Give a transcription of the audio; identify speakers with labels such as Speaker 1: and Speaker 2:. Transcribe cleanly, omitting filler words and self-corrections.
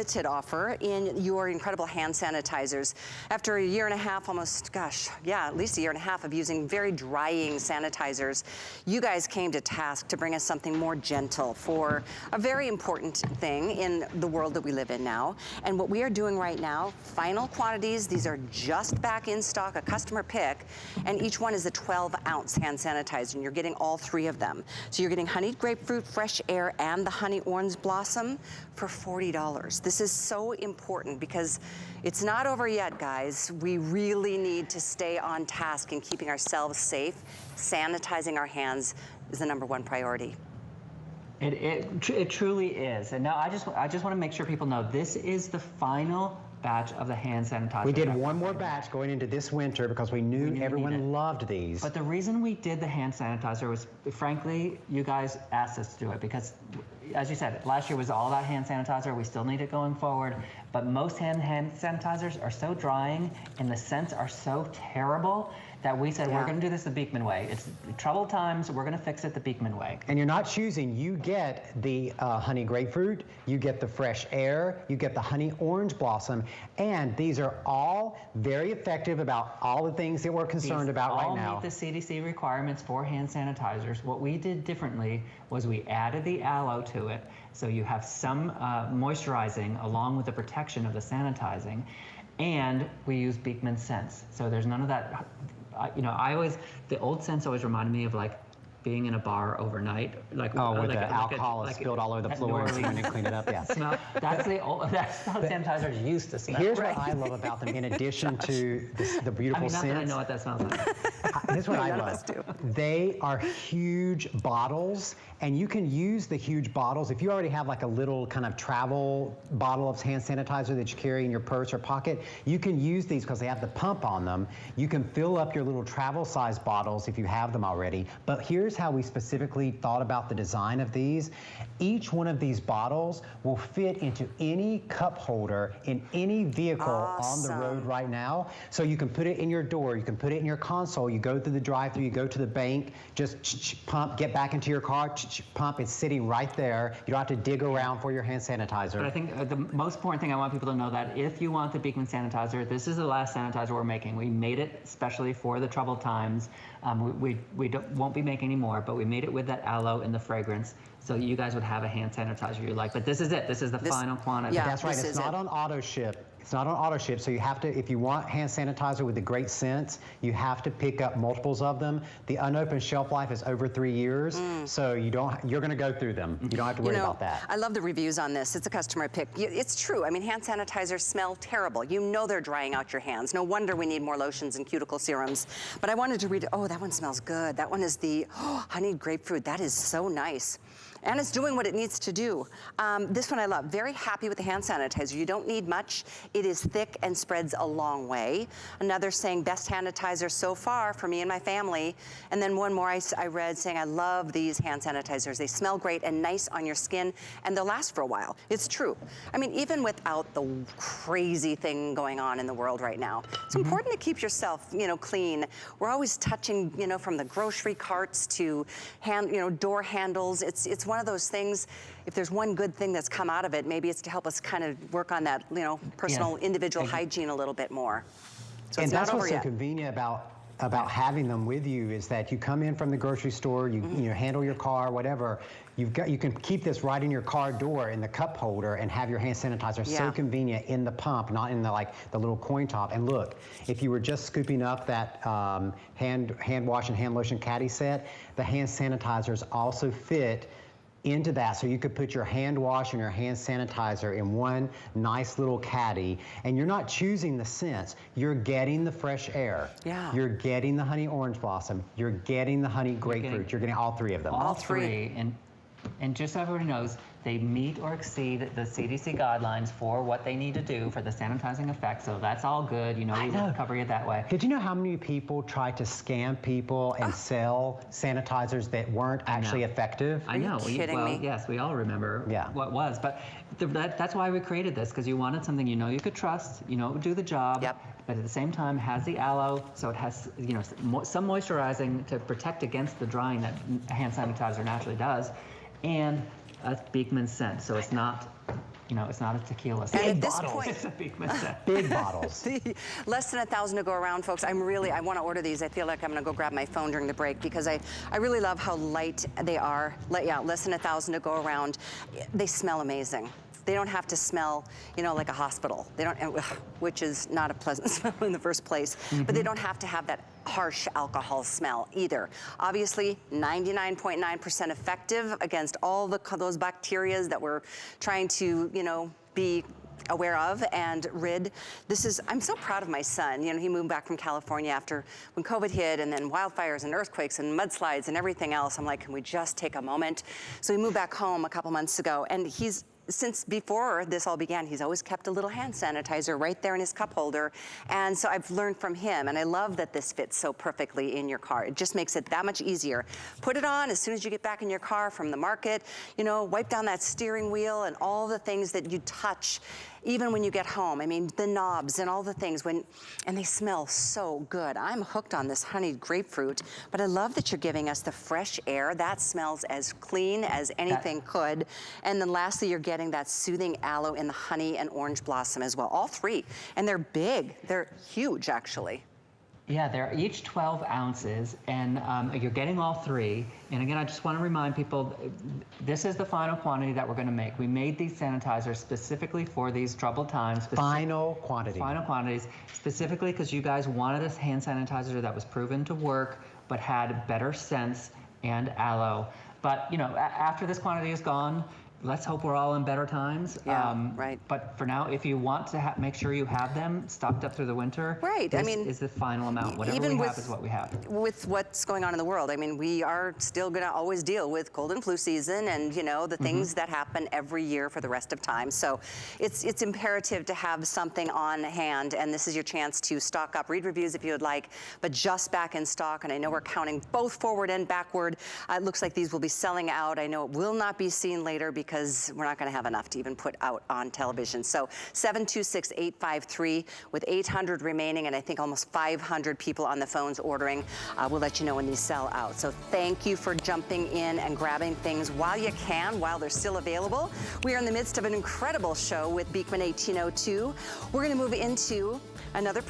Speaker 1: limited offer in your incredible hand sanitizers. After a year and a half, almost, gosh, yeah, at least a year and a half of using very drying sanitizers, you guys came to task to bring us something more gentle for a very important thing in the world that we live in now. And what we are doing right now, final quantities, these are just back in stock, a customer pick, and each one is a 12-ounce hand sanitizer, and you're getting all three of them. So you're getting Honeyed Grapefruit, Fresh Air, and the Honey Orange Blossom for $40. This is so important because it's not over yet, guys. We really need to stay on task in keeping ourselves safe. Sanitizing our hands is the #1 priority.
Speaker 2: It truly is. And now I just want to make sure people know this is the final batch of the hand sanitizer.
Speaker 3: We did one more batch going into this winter because we knew everyone loved these.
Speaker 2: But the reason we did the hand sanitizer was, frankly, you guys asked us to do it because, as you said, last year was all about hand sanitizer. We still need it going forward. But most hand sanitizers are so drying and the scents are so terrible that we said, we're going to do this the Beekman way. It's troubled times, we're going to fix it the Beekman way.
Speaker 3: And you're not choosing, you get the Honey Grapefruit, you get the Fresh Air, you get the Honey Orange Blossom, and these are all very effective about all the things that we're concerned about right now.
Speaker 2: All meet the CDC requirements for hand sanitizers. What we did differently was we added the aloe to it, so you have some moisturizing along with the protection of the sanitizing, and we use Beekman scents. So there's none of that. You know, the old scents always reminded me of like being in a bar overnight, like
Speaker 3: the alcohol is spilled all over the floor and someone didn't clean it up. Yeah,
Speaker 2: that's how sanitizers used to smell.
Speaker 3: Here's what I love about them. In addition to the beautiful scents,
Speaker 2: that I know what that smells like.
Speaker 3: Here's what I love. They are huge bottles, and you can use the huge bottles if you already have like a little kind of travel bottle of hand sanitizer that you carry in your purse or pocket. You can use these because they have the pump on them. You can fill up your little travel size bottles if you have them already. But here's how we specifically thought about the design of these. Each one of these bottles will fit into any cup holder in any vehicle on the road right now. So you can put it in your door, you can put it in your console, you go through the drive-thru, you go to the bank, just pump, get back into your car, pump, it's sitting right there. You don't have to dig around for your hand sanitizer.
Speaker 2: But I think the most important thing I want people to know that if you want the Beekman sanitizer, this is the last sanitizer we're making. We made it especially for the troubled times. We won't be making any more, but we made it with that aloe and the fragrance, so you guys would have a hand sanitizer you like. But this is it. This is the final quantity.
Speaker 3: Yeah, that's right. It's not on auto ship. It's not on auto ship, so you have to, if you want hand sanitizer with the great scents, you have to pick up multiples of them. The unopened shelf life is over 3 years, so you're going to go through them. You don't have to worry about that.
Speaker 1: I love the reviews on this. It's a customer pick. It's true. I mean, hand sanitizers smell terrible. You know they're drying out your hands. No wonder we need more lotions and cuticle serums. But I wanted to read, oh, that one smells good. That one is the Honeyed Grapefruit. That is so nice. And it's doing what it needs to do. This one I love. Very happy with the hand sanitizer. You don't need much. It is thick and spreads a long way. Another saying best sanitizer so far for me and my family. And then one more I read saying I love these hand sanitizers. They smell great and nice on your skin, and they'll last for a while. It's true. I mean, even without the crazy thing going on in the world right now, it's important to keep yourself, clean. We're always touching, from the grocery carts to door handles. It's one of those things, if there's one good thing that's come out of it, maybe it's to help us kind of work on that, personal, individual hygiene a little bit more. So
Speaker 3: and
Speaker 1: it's
Speaker 3: that's
Speaker 1: not over
Speaker 3: what's so
Speaker 1: yet.
Speaker 3: convenient about having them with you is that you come in from the grocery store, you handle your car, whatever. You can keep this right in your car door in the cup holder and have your hand sanitizer. So convenient in the pump, not in the little coin top. And look, if you were just scooping up that hand wash and hand lotion caddy set, the hand sanitizers also fit into that, so you could put your hand wash and your hand sanitizer in one nice little caddy, and you're not choosing the scents. You're getting the Fresh Air. Yeah. You're getting the Honey Orange Blossom. You're getting the Honey Grapefruit. You're getting all three of them.
Speaker 2: All three. And just so everybody knows, they meet or exceed the CDC guidelines for what they need to do for the sanitizing effect, so that's all good. We will cover you that way.
Speaker 3: Did you know how many people tried to scam people and sell sanitizers that weren't actually effective?
Speaker 2: I know.
Speaker 1: Are you kidding me?
Speaker 2: Yes, we all remember what was. But that's why we created this, because you wanted something you could trust, would do the job. Yep. But at the same time has the aloe, so it has some moisturizing to protect against the drying that hand sanitizer naturally does, and a Beekman scent, so it's not you know, it's not a tequila.
Speaker 1: And at
Speaker 3: Big
Speaker 1: this
Speaker 3: bottles.
Speaker 1: point,
Speaker 2: It's a Beekman set.
Speaker 3: Big bottles.
Speaker 1: less than 1,000 to go around, folks. I want to order these. I feel like I'm going to go grab my phone during the break because I really love how light they are. Yeah, less than 1,000 to go around. They smell amazing. They don't have to smell, you know, like a hospital. They don't, which is not a pleasant smell in the first place. But they don't have to have that harsh alcohol smell either. Obviously, 99.9% effective against all those bacteria that we're trying to, you know, be aware of and rid. I'm so proud of my son. You know, he moved back from California after when COVID hit, and then wildfires and earthquakes and mudslides and everything else. I'm like, can we just take a moment? So he moved back home a couple months ago, and since before this all began, he's always kept a little hand sanitizer right there in his cup holder. And so I've learned from him, and I love that this fits so perfectly in your car. It just makes it that much easier. Put it on as soon as you get back in your car from the market, you know, wipe down that steering wheel and all the things that you touch, even when you get home. I mean, the knobs and all the things, and they smell so good. I'm hooked on this honeyed grapefruit, but I love that you're giving us the fresh air. That smells as clean as anything could. And then lastly, you're getting that soothing aloe in the honey and orange blossom as well, all three. And they're big, they're huge actually.
Speaker 2: Yeah, they're each 12 ounces, and you're getting all three. And again, I just want to remind people, this is the final quantity that we're going to make. We made these sanitizers specifically for these troubled times.
Speaker 3: Final quantity.
Speaker 2: Final quantities, specifically because you guys wanted a hand sanitizer that was proven to work, but had better scents and aloe. But, you know, after this quantity is gone, let's hope we're all in better times.
Speaker 1: Yeah, right.
Speaker 2: But for now, if you want to make sure you have them stocked up through the winter,
Speaker 1: right.
Speaker 2: This
Speaker 1: I mean,
Speaker 2: is the final amount. Whatever we have is what we have.
Speaker 1: With what's going on in the world, I mean, we are still going to always deal with cold and flu season, and you know the things that happen every year for the rest of time. So it's imperative to have something on hand, and this is your chance to stock up. Read reviews if you would like, but just back in stock. And I know we're counting both forward and backward. It looks like these will be selling out. I know it will not be seen later because we're not going to have enough to even put out on television. So 726-853 with 800 remaining, and I think almost 500 people on the phones ordering. We'll let you know when these sell out. So thank you for jumping in and grabbing things while you can, while they're still available. We are in the midst of an incredible show with Beekman 1802. We're going to move into another